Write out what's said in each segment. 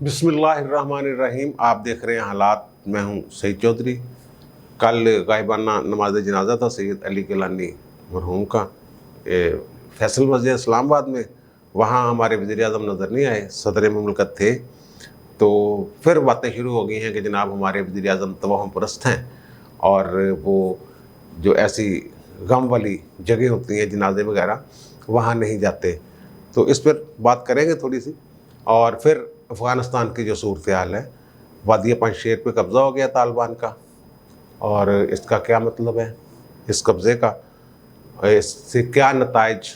बिस्मिल्लाहिर्रहमानिर्रहीम। आप देख रहे हैं हालात। मैं हूं सईद चौधरी। कल गायबाना नमाज जनाजा था सैयद अली गिलानी मरहूम का फैसल मस्जिद इस्लामाबाद में। वहाँ हमारे वज़ीर आज़म नज़र नहीं आए, सदर मुमलकत थे। तो फिर बातें शुरू हो गई हैं कि जनाब हमारे वज़ीर आज़म तवहम परस्त हैं और वो जो ऐसी गम वाली जगह होती हैं जनाजे वगैरह वहाँ नहीं जाते। तो इस पर बात करेंगे थोड़ी सी। और फिर अफ़गानिस्तान की जो सूरत हाल है, वादी पंजशेर पे कब्ज़ा हो गया तालिबान का, और इसका क्या मतलब है, इस कब्ज़े का इससे क्या नताइज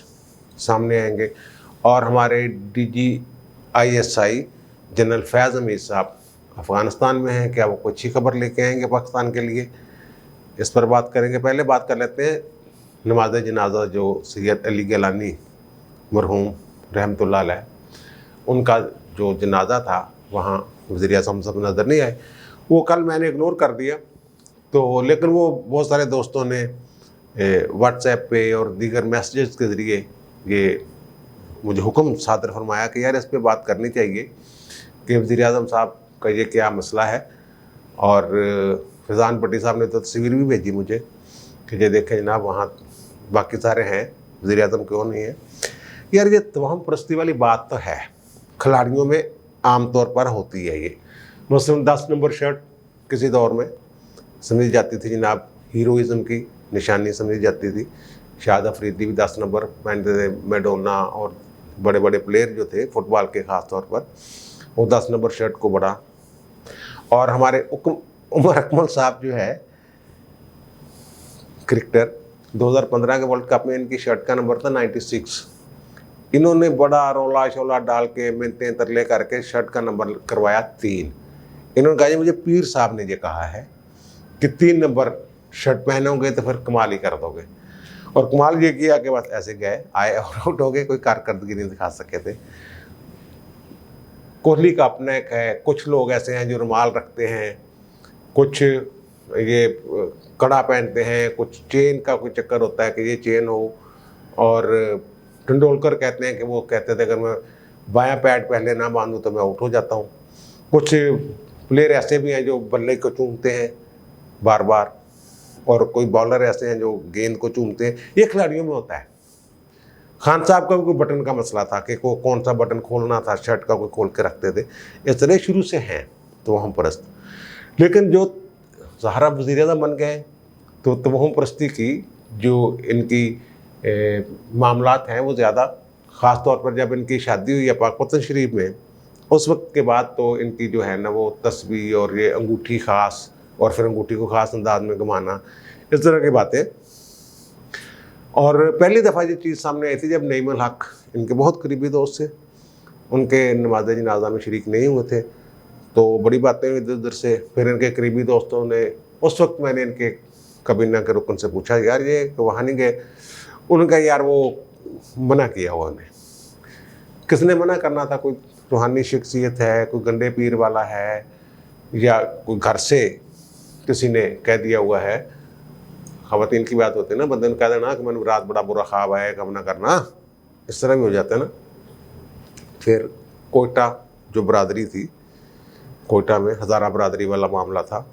सामने आएंगे। और हमारे DGISI जनरल फैज़ हमीद साहब अफ़गानिस्तान में हैं, क्या वो कोई अच्छी खबर लेके आएंगे पाकिस्तान के लिए, इस पर बात करेंगे। पहले बात कर लेते हैं नमाज जनाजा जो सैयद अली गिलानी मरहूम रहमतुल्लाह अलैह, उनका जो जनाजा था वहाँ वज़ीर आज़म सब नज़र नहीं आए। वो कल मैंने इग्नोर कर दिया, तो लेकिन वो बहुत सारे दोस्तों ने व्हाट्सएप पे और दीगर मैसेजेस के ज़रिए ये मुझे हुक्म सादर फरमाया कि यार इस पर बात करनी चाहिए कि वज़ीर आज़म साहब का ये क्या मसला है। और फैज़ान भट्टी साहब ने तो तस्वीर भी भेजी मुझे कि ये देखें जनाब वहाँ बाकी सारे हैं, वज़ीर आज़म क्यों नहीं है। यार ये तवहम परस्ती वाली बात तो है, खिलाड़ियों में आम तौर पर होती है। ये मसलन 10 नंबर शर्ट किसी दौर में समझी जाती थी जनाब, हीरोइज़म की निशानी समझी जाती थी। शाहिद अफरीदी भी 10 नंबर पहनते थे, मैडोना और बड़े बड़े प्लेयर जो थे फुटबॉल के ख़ास तौर पर, वो 10 नंबर शर्ट को बड़ा। और हमारे उमर अकमल साहब जो है क्रिकेटर, 2015 के वर्ल्ड कप में इनकी शर्ट का नंबर था 96। इन्होंने बड़ा रोला शोला डाल के मिन्नतें तरले करके शर्ट का नंबर करवाया 3। इन्होंने कहा मुझे पीर साहब ने ये कहा है कि 3 नंबर शर्ट पहनोगे तो फिर कमाल ही कर दोगे। और कमाल ये किया कि बस ऐसे गए आए और आउट हो गए, कोई कारकर्दगी नहीं दिखा सके थे। कोहली का अपना एक है, कुछ लोग ऐसे हैं जो रुमाल रखते हैं, कुछ ये कड़ा पहनते हैं, कुछ चेन का कोई चक्कर होता है कि ये चेन हो। और तेंदुलकर कहते हैं कि वो कहते थे अगर मैं बायां पैड पहले ना बांधूं तो मैं आउट हो जाता हूँ। कुछ प्लेयर ऐसे भी हैं जो बल्ले को चूमते हैं बार बार, और कोई बॉलर ऐसे हैं जो गेंद को चूमते हैं। ये खिलाड़ियों में होता है। खान साहब का भी कोई बटन का मसला था कि कौन सा बटन खोलना था, शर्ट का कोई खोल के रखते थे। इस तरह शुरू से हैं तवहम परस्त। लेकिन जो सहारा वज़ीर आज़म बन गए तो तवहम परस्ती की जो इनकी मामलात हैं वो ज़्यादा, ख़ास तौर पर जब इनकी शादी हुई है पाकपतन शरीफ में, उस वक्त के बाद तो इनकी जो है ना वो तस्बीह और ये अंगूठी ख़ास, और फिर अंगूठी को ख़ास अंदाज में घुमाना, इस तरह की बातें। और पहली दफ़ा ये चीज़ सामने आई थी जब नईम अल हक, इनके बहुत करीबी दोस्त थे, उनके नमाज जनाजा में शरीक नहीं हुए थे, तो बड़ी बातें हुई इधर उधर से। फिर इनके करीबी दोस्तों ने, उस वक्त मैंने इनके कबीना के रुकन से पूछा यार ये वहाँ नहीं गए। उनका यार वो मना किया हुआ उन्हें। किसने मना करना था, कोई रूहानी शख्सियत है, कोई गंडे पीर वाला है, या कोई घर से किसी ने कह दिया हुआ है। ख़वातीन की बात होती है ना, बंदे ने कह देना कि मैंने रात बड़ा बुरा ख्वाब आया, कब ना करना, इस तरह भी हो जाता है ना। फिर कोयटा जो बरादरी थी, कोयटा में हज़ारा बरादरी वाला मामला था,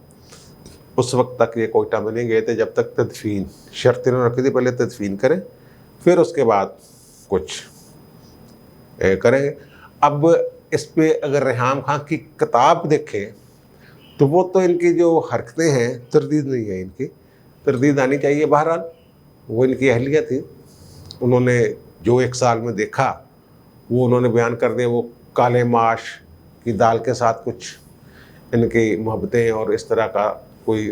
उस वक्त तक ये कोयटा में नहीं गए थे जब तक तदफीन, शर्त इन्होंने रखी थी पहले तदफीन करें फिर उसके बाद कुछ करेंगे। अब इस पे अगर रेहाम खान की किताब देखें तो वो तो इनकी जो हरकतें हैं, तरदीद नहीं है, इनकी तरदीद आनी चाहिए। बहरहाल वो इनकी अहलिया थी, उन्होंने जो 1 साल में देखा वो उन्होंने बयान कर दिया। वो काले माश की दाल के साथ कुछ इनकी मोहब्बतें और इस तरह का कोई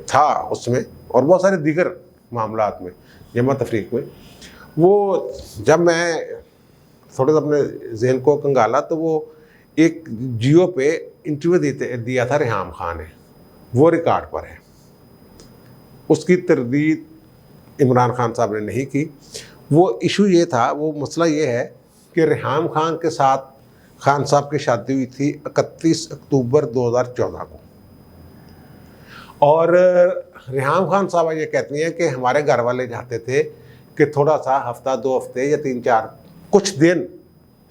था उसमें, और बहुत सारे दीगर मामलात में, जमा तफरीक में। वो जब मैं थोड़ा सा अपने जहन को कंगाला तो वो एक जियो पे इंटरव्यू दिया था रेहाम खान ने, वो रिकॉर्ड पर है। उसकी तरदीद इमरान खान साहब ने नहीं की। वो इशू ये था, वो मसला ये है कि रेहाम खान के साथ खान साहब की शादी हुई थी 31 अक्टूबर 2014 को, और रेहाम खान साहब ये कहती हैं कि हमारे घर वाले चाहते थे कि थोड़ा सा हफ्ता 2 हफ्ते या 3-4 कुछ दिन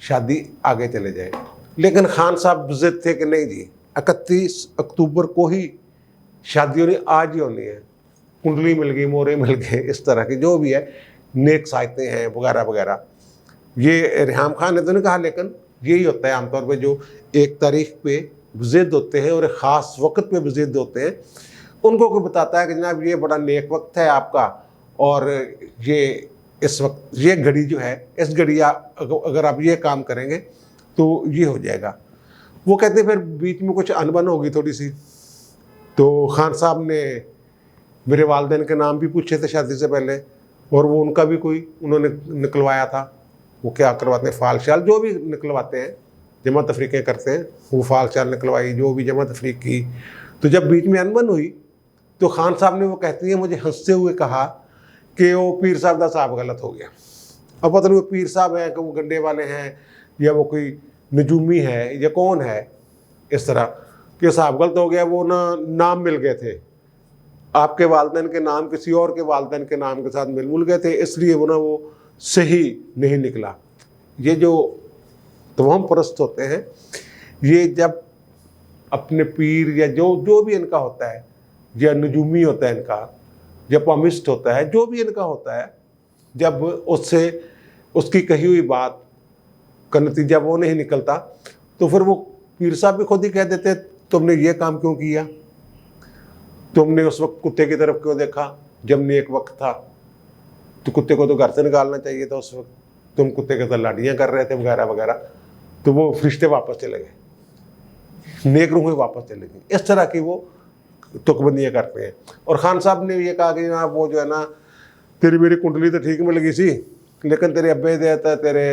शादी आगे चले जाए। लेकिन खान साहब जिद थे कि नहीं जी, 31 अक्टूबर को ही शादी होनी, आज ही होनी है, कुंडली मिल गई, मोहरे मिल गए, इस तरह की जो भी है नेक साइतें हैं वगैरह वगैरह। ये रेहम खान ने तो नहीं कहा, लेकिन यही होता है आमतौर पे, जो एक तारीख पे जिद होते हैं और एक ख़ास वक्त पे जिद होते हैं, उनको कोई बताता है कि जनाब ये बड़ा नेक वक्त है आपका, और ये इस वक्त ये घड़ी जो है, इस घड़ी अगर आप ये काम करेंगे तो ये हो जाएगा। वो कहते हैं फिर बीच में कुछ अनबन होगी थोड़ी सी, तो खान साहब ने मेरे वालिदैन के नाम भी पूछे थे शादी से पहले, और वो उनका भी कोई उन्होंने निकलवाया था। वो क्या करवाते हैं, फाल शाल जो भी निकलवाते हैं, जमा तफरीकें करते हैं, वो फाल शाल निकलवाई, जो भी जमा तफरीक की। तो जब बीच में अनबन हुई तो खान साहब ने, वो कहती है, मुझे हंसते हुए कहा कि वो पीर साहब दा साहब गलत हो गया। अब पता नहीं वो पीर साहब हैं कि वो गंडे वाले हैं, या वो कोई नजूमी है, या कौन है, इस तरह कि साहब गलत हो गया। वो ना नाम मिल गए थे, आपके वालिदैन के नाम किसी और के वालिदैन के नाम के साथ मिल गए थे, इसलिए वो ना वो सही नहीं निकला। ये जो तमाम परस्त होते हैं, ये जब अपने पीर या जो भी इनका होता है, या नजूमी होता है इनका, या पामिस्ट होता है, जो भी इनका होता है, जब उससे उसकी कही हुई बात का नतीजा वो नहीं निकलता, तो फिर वो पीर साहब भी खुद ही कह देते, तुमने ये काम क्यों किया, तुमने उस वक्त कुत्ते की तरफ क्यों देखा जब नेक वक्त था, तो कुत्ते को तो घर से निकालना चाहिए था उस वक्त, तुम कुत्ते के साथ लाड़ियाँ कर रहे थे वगैरह वगैरह। तो वो फरिश्ते वापस चले गए, नेक रूह वापस चले गए। इस तरह की वो तुकबंदियाँ करते हैं। और खान साहब ने ये कहा कि जनाब वो जो है ना, तेरी मेरी कुंडली तो ठीक मिल गई सी, लेकिन तेरे अब्बे दे ते तेरे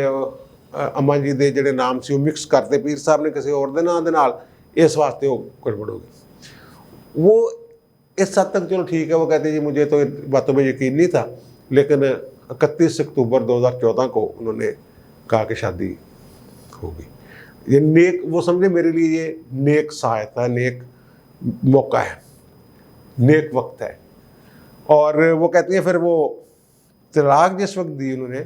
अम्मा जी दे ਜਿਹੜੇ नाम से मिक्स करते पीर साहब ने किसी और दे नाम दे नाल, इस वास्ते वो गड़बड़ हो गई। वो इस हद तक चलो ठीक है, वो कहते जी मुझे तो बातों में यकीन नहीं था, लेकिन 31 अक्टूबर 2014 को उन्होंने कहा कि शादी होगी। ये नेक, वो समझे मेरे लिए ये नेक सहायता है, नेक मौका है, नेक वक्त है। और वो कहती हैं फिर वो तलाक जिस वक्त दी उन्होंने,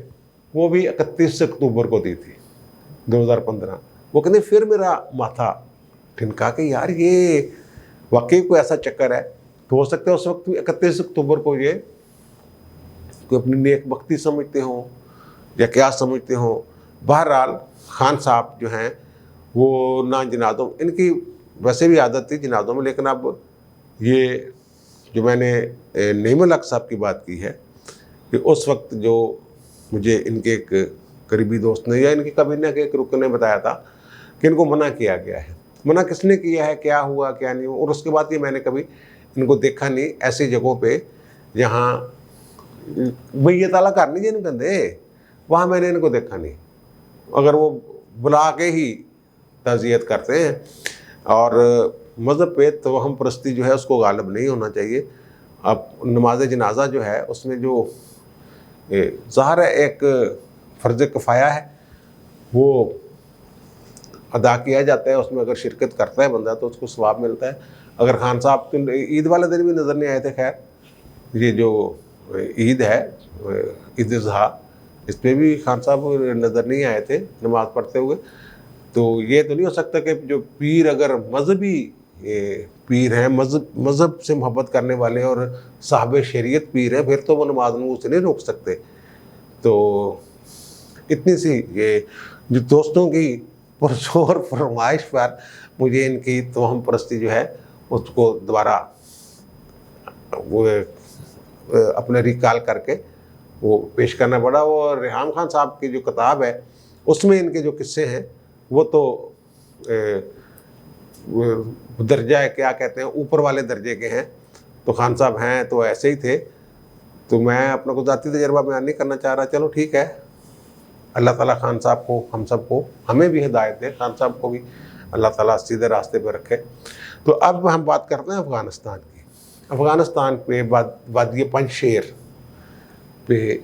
वो भी 31 अक्टूबर को दी थी 2015। वो कहते फिर मेरा माथा ठिनका कि यार ये वाकई कोई ऐसा चक्कर है, तो हो सकता है उस वक्त 31 अक्टूबर को ये कोई अपनी नेक वक्ती समझते हों या क्या समझते हों। बहरहाल खान साहब जो हैं वो ना जनाज़ों, इनकी वैसे भी आदत थी जनाज़ों में, लेकिन अब ये जो मैंने नईमुल हक साहब की बात की है कि उस वक्त जो मुझे इनके एक करीबी दोस्त ने या इनकी कबीना के एक रुकन ने बताया था कि इनको मना किया गया है। मना किसने किया है, क्या हुआ क्या नहीं, और उसके बाद ये मैंने कभी इनको देखा नहीं ऐसी जगहों पे जहाँ मैयत वाला घर नहीं जिन कहते, वहाँ मैंने इनको देखा नहीं। अगर वो बुला के ही ताज़ियत करते हैं, और मज़हब पे तवहम परस्ती जो है उसको गालिब नहीं होना चाहिए। अब नमाज जनाजा जो है उसमें जो ज़ाहिर है एक फ़र्ज़ किफ़ाया है, वो अदा किया जाता है, उसमें अगर शिरकत करता है बंदा तो उसको सवाब मिलता है। अगर खान साहब तो ईद वाले दिन भी नज़र नहीं आए थे, खैर ये जो ईद है ईद ज़हा, इस पर भी खान साहब नज़र नहीं आए थे नमाज़ पढ़ते हुए। तो ये तो नहीं हो सकता कि जो पीर अगर मजहबी पीर हैं, मज़हब से मोहब्बत करने वाले और साहब शरीयत पीर हैं, फिर तो वो नमाज से नहीं रोक सकते। तो इतनी सी ये जो दोस्तों की पुरजोर फरमाइश पर मुझे इनकी तोहम परस्ती जो है उसको दोबारा वो अपने रिकॉल करके वो पेश करना पड़ा। और रेहम खान साहब की जो किताब है उसमें इनके जो किस्से हैं वो तो दर्जा है, क्या कहते हैं, ऊपर वाले दर्जे के हैं। तो खान साहब हैं तो ऐसे ही थे। तो मैं अपना को ज़ाती तजर्बा बयान नहीं करना चाह रहा, चलो ठीक है, अल्लाह ताला खान साहब को, हम सब को, हमें भी हिदायत दे, खान साहब को भी अल्लाह ताला सीधे रास्ते पर रखे। तो अब हम बात करते हैं अफ़गानिस्तान की। अफ़गानिस्तान पे वादी पंजशेर पे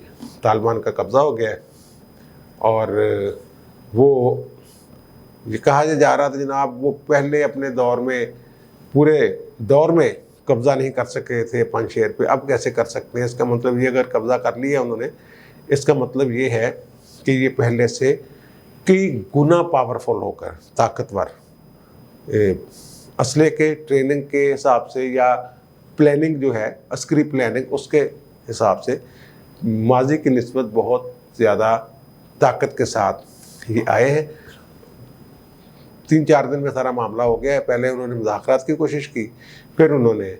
तालिबान का कब्ज़ा हो गया है, और वो ये कहा जा रहा था जनाब वो पहले अपने दौर में, पूरे दौर में कब्ज़ा नहीं कर सके थे पंजशेर पे, अब कैसे कर सकते हैं। इसका मतलब ये, अगर कब्ज़ा कर लिया उन्होंने, इसका मतलब ये है कि ये पहले से कई गुना पावरफुल होकर, ताकतवर, असले के ट्रेनिंग के हिसाब से या प्लानिंग जो है, अस्करी प्लानिंग, उसके हिसाब से माजी की निस्बत बहुत ज़्यादा ताकत के साथ ये आए हैं। 3-4 दिन में सारा मामला हो गया है। पहले उन्होंने मुज़ाकरात की कोशिश की, फिर उन्होंने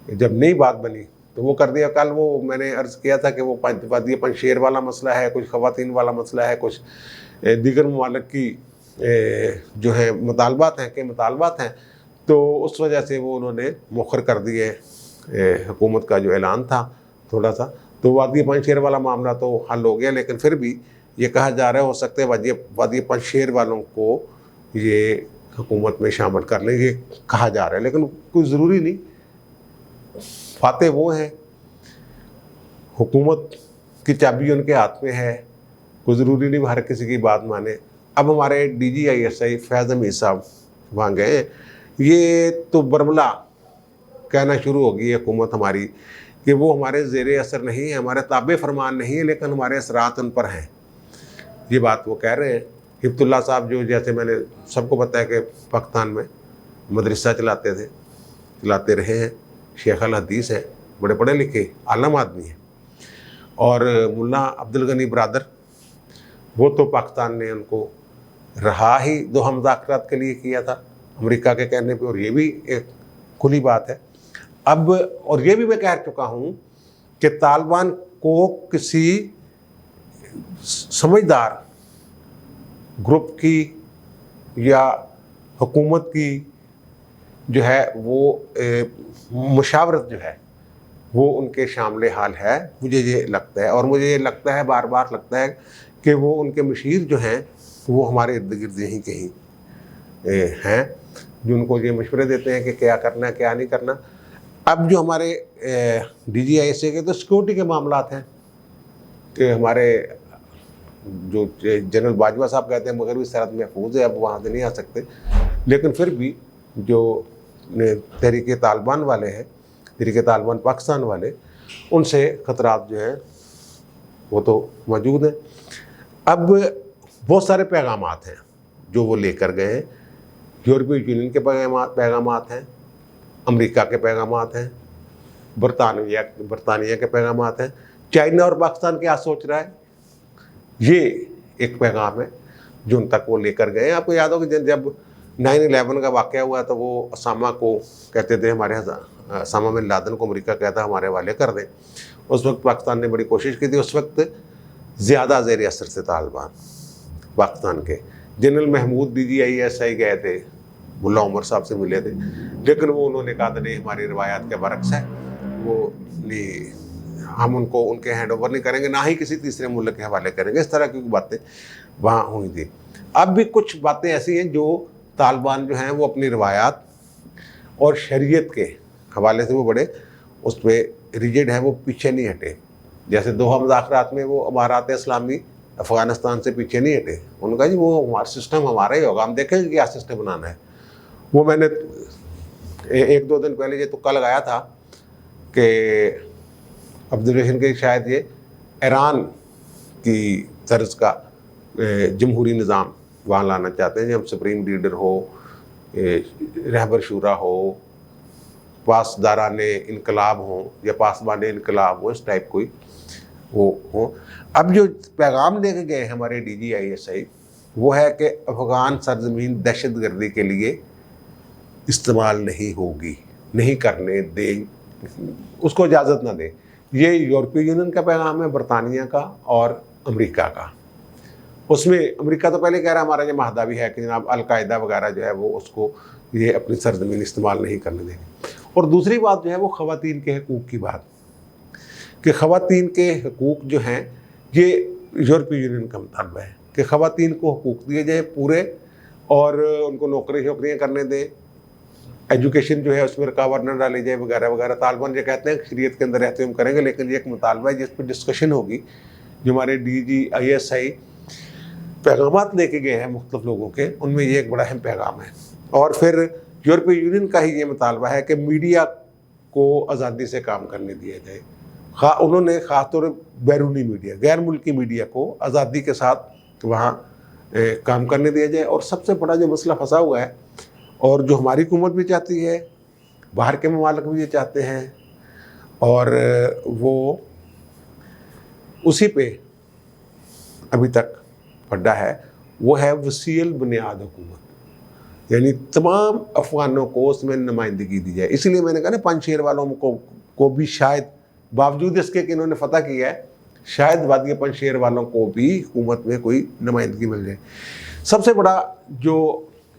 जब नई बात बनी तो वो कर दिया। कल वो मैंने अर्ज़ किया था कि वो वादी पंजशेर वाला मसला है, कुछ ख़वातीन वाला मसला है, कुछ दीगर ममालिक की जो है मुतालबात हैं, तो उस वजह से वो उन्होंने मुखर कर दिए हुकूमत का जो ऐलान था थोड़ा सा। तो वादी पंजशेर वाला मामला तो हल हो गया, लेकिन फिर भी ये कहा जा रहा है हो सकता है वादी पंजशेर वालों को ये हुकूमत में शामिल कर लें, ये कहा जा रहा है, लेकिन कोई ज़रूरी नहीं। फाते वो हैं, हुकूमत की चाबी उनके हाथ में है, कोई ज़रूरी नहीं हर किसी की बात माने। अब हमारे DGISI फैज़ हमीद साहब वहाँ गए, ये तो बरमला कहना शुरू हो गई है हुकूमत हमारी कि वो हमारे ज़ेरे असर नहीं है, हमारे ताबे फरमान नहीं है, लेकिन हमारे असरात उन पर हैं। ये बात वो कह रहे हैं। हिफ्तुल्लाह साहब जो, जैसे मैंने सबको बताया कि पाकिस्तान में मदरसा चलाते रहे हैं, शेख अल हदीस हैं, बड़े पढ़े लिखे आलम आदमी हैं। और मुल्ला अब्दुल गनी बरादर, वो तो पाकिस्तान ने उनको रहा ही दो हम मुज़ाकरात के लिए किया था अमेरिका के कहने पे, और ये भी एक खुली बात है। अब और ये भी मैं कह चुका हूँ कि तालिबान को किसी समझदार ग्रुप की या हुकूमत की जो है वो मुशावरत जो है वो उनके शामिल हाल है, मुझे ये लगता है। और मुझे ये लगता है, बार बार लगता है कि वो उनके मशीर जो हैं वो हमारे इर्द गिर्द यहीं कहीं हैं, जो उनको ये मशवरे देते हैं कि क्या करना है क्या नहीं करना। अब जो हमारे DGISI के तो सिक्योरिटी के मामला हैं कि हमारे जो जनरल बाजवा साहब कहते हैं मगरबी सरहद महफूज है, अब वहाँ से नहीं आ सकते, लेकिन फिर भी जो तहरीक तालिबान वाले हैं, तहरीक तालिबान पाकिस्तान वाले, उनसे ख़तरात जो है वो तो मौजूद हैं। अब बहुत सारे पैगामात हैं जो वो लेकर गए हैं। यूरोपीय यूनियन के पैगामात हैं, अमेरिका के पैगामात हैं, बरतानिया के पैगामात हैं, चाइना और पाकिस्तान क्या सोच रहा है, ये एक पैगाम है जो उन तक वो लेकर गए। आपको याद होगा जब 9/11 का वाक़या हुआ तो वो असामा को कहते थे, हमारे असामा बिन लादेन को अमेरिका कहता हमारे हवाले कर दें। उस वक्त पाकिस्तान ने बड़ी कोशिश की थी। उस वक्त ज़्यादा ज़ेर असर से तालिबान पाकिस्तान के जनरल महमूद DGISI गए थे, मुल्ला उमर साहब से मिले थे, लेकिन वो उन्होंने कहा था नहीं, हमारी रिवायात के बरक्स है, वो नहीं, हम उनको उनके हैंड ओवर नहीं करेंगे, ना ही किसी तीसरे मुल्क के हवाले करेंगे। इस तरह की बातें वहाँ हुई थी। अब भी कुछ बातें ऐसी हैं जो तालिबान जो हैं वो अपनी रिवायात और शरीयत के हवाले से वो बड़े उस पर रिजिड है, वो पीछे नहीं हटे। जैसे दोहा मुज़ाकरात में वो अमारात इस्लामी अफ़गानिस्तान से पीछे नहीं हटे, उनका जी वो हमारा सिस्टम हमारा ही होगा, हम देखेंगे क्या सिस्टम बनाना है। वो मैंने 1-2 दिन पहले ये तुक्का लगाया था कि ऑब्जर्वेशन के शायद ये ईरान की तर्ज का जमहूरी निज़ाम वहाँ लाना चाहते हैं, जब सुप्रीम लीडर हो, रहबर शुरा हो, पासदाराने इनकलाब हो या पासबान इनकलाब हो, इस टाइप कोई वो हो। अब जो पैगाम लेके गए हमारे DGISI वो है कि अफ़गान सरजमीन दहशत गर्दी के लिए इस्तेमाल नहीं होगी, नहीं करने दें, उसको इजाज़त ना दें। ये यूरोपीय यूनियन का पैगाम है, बरतानिया का और अमेरिका का। उसमें अमेरिका तो पहले कह रहा है हमारा ये माहदा भी है कि जनाब अलकायदा वगैरह जो है वो उसको ये अपनी सरजमीन इस्तेमाल नहीं करने देंगे। और दूसरी बात जो है वो ख़वातीन के हकूक़ की बात, कि ख़वातीन के हकूक़ जो हैं ये यूरोपीय यूनियन का मुतालबा है कि ख़वातीन को हकूक़ दिए जाए पूरे, और उनको नौकरियाँ करने दें, एजुकेशन जो है उसमें रुकावट न डाली जाए वगैरह वगैरह। तालिबान ये कहते हैं शरीयत के अंदर रहते हम करेंगे, लेकिन ये एक मुतालबा है जिस पर डिस्कशन होगी। जो हमारे DGISI पैगामात लेके गए हैं मुख्तलिफ लोगों के, उनमें ये एक बड़ा अहम पैगाम है। और फिर यूरोपीय यूनियन का ही ये मुतालबा है कि मीडिया को आज़ादी से काम करने दिया जाए। उन्होंने ख़ास तौर पर बैरूनी मीडिया, गैर मुल्की मीडिया को आज़ादी के साथ वहाँ काम करने दिया जाए। और सबसे बड़ा जो मसला फंसा हुआ है, और जो हमारी हुकूमत भी चाहती है, बाहर के ममालिक भी ये चाहते हैं, और वो उसी पे अभी तक पड्डा है, वो है वसील बुनियाद हुकूमत। यानी तमाम अफगानों को उसमें नुमाइंदगी दी जाए। इसलिए मैंने कहा ना, पंजशेर वालों को भी शायद, बावजूद इसके कि इन्होंने फतह किया है, शायद वादी पंजशेर वालों को भी हुकूमत में कोई नुमाइंदगी मिल जाए। सबसे बड़ा जो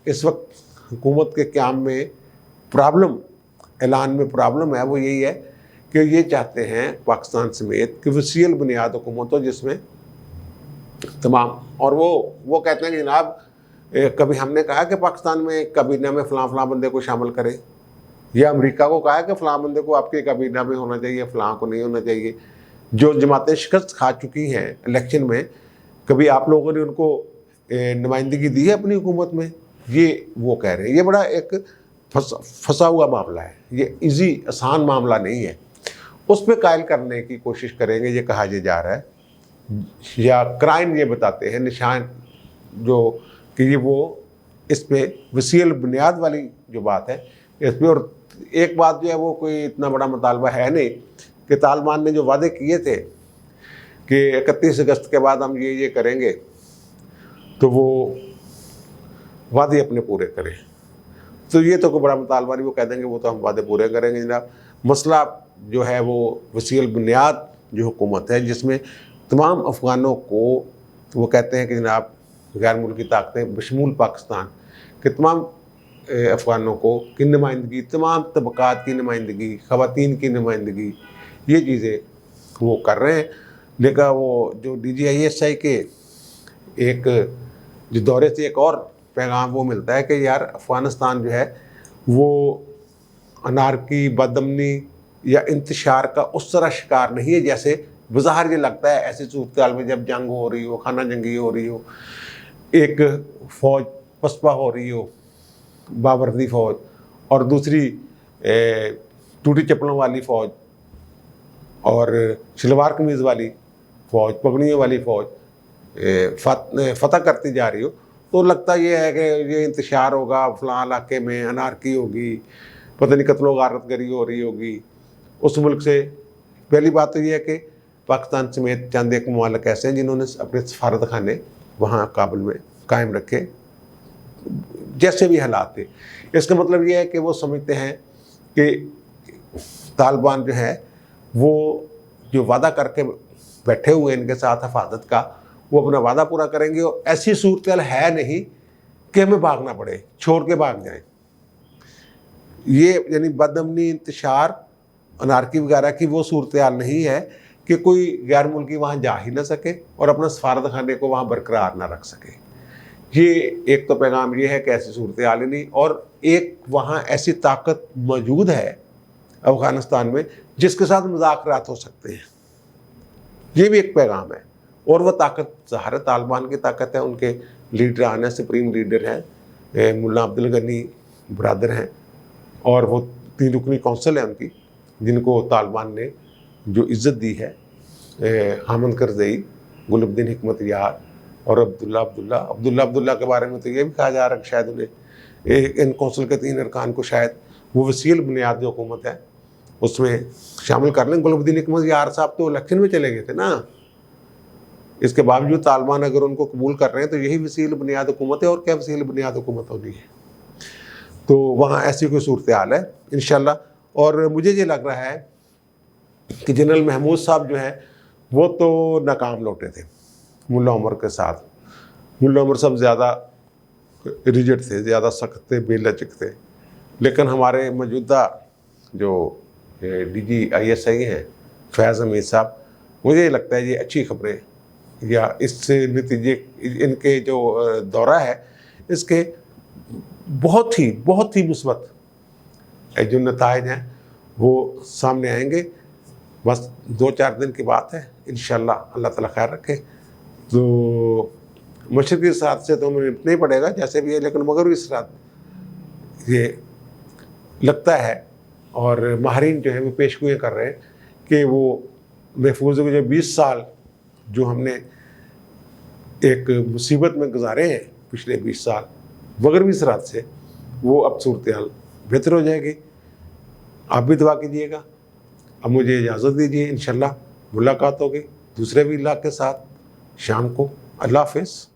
इस वक्त हुकूमत के क़याम में प्रॉब्लम, ऐलान में प्रॉब्लम है, वो यही है कि ये चाहते हैं पाकिस्तान समेत कि वसील बुनियाद हुकूमत हो, जिसमें तमाम, और वो कहते हैं कि जनाब कभी हमने कहा कि पाकिस्तान में काबीना में फ़लाँ बंदे को शामिल करें, या अमेरिका को कहा कि फ़लाँ बंदे को आपके काबीना में होना चाहिए, फ़लाँ को नहीं होना चाहिए। जो जमातें शिकस्त खा चुकी हैं इलेक्शन में, कभी आप लोगों ने उनको नुमाइंदगी दी है अपनी हुकूमत में? ये वो कह रहे हैं। ये बड़ा एक फंसा हुआ मामला है, ये इजी आसान मामला नहीं है। उस पर कायल करने की कोशिश करेंगे, ये कहा जा रहा है, या क्राइम ये बताते हैं, निशान जो कि ये वो इस पर वसील बुनियाद वाली जो बात है इस पर। और एक बात जो है, वो कोई इतना बड़ा मुतालबा है नहीं कि तालिबान ने जो वादे किए थे कि 31 अगस्त के बाद हम ये करेंगे, तो वो वादे अपने पूरे करें। तो ये तो कोई बड़ा मुतालबा नहीं, वो कह देंगे वो तो हम वादे पूरे करेंगे जनाब। मसला जो है वो वसील बुनियाद जो हुकूमत है, जिसमें तमाम अफ़गानों को, वो कहते हैं कि जनाब गैर मुल्की ताकतें बशमूल पाकिस्तान के तमाम अफ़गानों को की नुमाइंदगी, तमाम तबक़ात की नुमाइंदगी, ख़वातीन की नुमाइंदगी, ये चीज़ें वो कर रहे हैं। लेकिन वो जो DGISI के एक जो दौरे से एक और पैगाम वो मिलता है कि यार अफ़गानिस्तान जो है वो अनारकी, बदअमनी या इंतशार का उस तरह शिकार नहीं है जैसे बज़ाहिर ये लगता है। ऐसी सूरत में जब जंग हो रही हो, खाना जंगी हो रही हो, एक फ़ौज पसपा हो रही हो, बावर्दी फ़ौज, और दूसरी टूटी चप्पलों वाली फ़ौज, और शलवार कमीज़ वाली फ़ौज, पगड़ियों वाली फ़ौज फतह करती जा रही हो, तो लगता ये है कि ये इंतशार होगा, फ़लाँ इलाके में अनारकी होगी, पता नहीं कत्लो गारतगरी हो रही होगी उस मुल्क से। पहली बात तो ये है कि पाकिस्तान समेत चंद एक ममालिक ऐसे हैं जिन्होंने अपने सफारत खाने वहाँ काबुल में कायम रखे, जैसे भी हालात थे। इसका मतलब ये है कि वो समझते हैं कि तालिबान जो है वो जो वादा करके बैठे हुए इनके साथ हिफाजत का, वो अपना वादा पूरा करेंगे। और ऐसी सूरत है नहीं कि हमें भागना पड़े, छोड़ के भाग जाएं। ये यानी बदअमनी, इंतशार, अनारकी वगैरह की वो सूरत नहीं है कि कोई गैर मुल्की वहाँ जा ही ना सके और अपना सफारत खाने को वहाँ बरकरार ना रख सके। ये एक तो पैगाम ये है कि ऐसी सूरत हाल ही नहीं। और एक वहाँ ऐसी ताकत मौजूद है अफ़गानिस्तान में जिसके साथ मुज़ाकरात हो सकते हैं, ये भी एक पैगाम है। और वह ताकत ज़ाहिर तालिबान की ताकत है, उनके लीडरान हैं, सुप्रीम लीडर हैं, मुल्ला अब्दुल गनी बरदर हैं, और वो 3 रुकनी कौंसिल है उनकी, जिनको तालिबान ने जो इज़्ज़त दी है, हामिद करज़ई, गुलबद्दीन हिकमत यार और अब्दुल्ला के बारे में तो ये भी कहा जा रहा है कि शायद उन्हें इन कौंसिल के 3 अरकान को शायद वो वसील बुनियाद जो हुकूमत है उसमें शामिल कर लें। गुलबद्दीन हिकमत यार साहब तो इलेक्शन में चले गए थे ना, इसके बावजूद तालिबान अगर उनको कबूल कर रहे हैं तो यही वसील बुनियाद हुकूमत है। और क्या वसील बुनियाद हुकूमत होनी है? तो वहाँ ऐसी कोई सूरत हाल है इंशाल्लाह। और मुझे ये लग रहा है कि जनरल महमूद साहब जो हैं वो तो नाकाम लौटे थे मुल्ला उमर के साथ। मुल्ला उमर साहब ज़्यादा रिजिड थे, ज़्यादा सख्त थे, बेलचक थे। लेकिन हमारे मौजूदा जो DGISI हैं फैज़ हमीद साहब, मुझे लगता है ये अच्छी खबरें या इससे नतीजे, इनके जो दौरा है इसके बहुत ही मुस्बत जो नताइज हैं वो सामने आएंगे। बस 2-4 दिन की बात है, इंशाल्लाह अल्लाह ताला खैर रखे। तो मशरक़ी साथ से तो हमें निपटना ही पड़ेगा जैसे भी है, लेकिन मगरबी साथ ये लगता है, और माहरीन जो है वो पेशगोइयाँ कर रहे हैं कि वो महफूज हो। जो 20 साल जो हमने एक मुसीबत में गुजारे हैं पिछले 20 साल बगैर भी सराहत से, वो अब सूरत हाल बेहतर हो जाएगी। आप भी दुआ कीजिएगा। अब मुझे इजाज़त दीजिए, इंशाल्लाह मुलाकात होगी दूसरे भी इलाक़ के साथ शाम को। अल्लाह हाफ़िज़।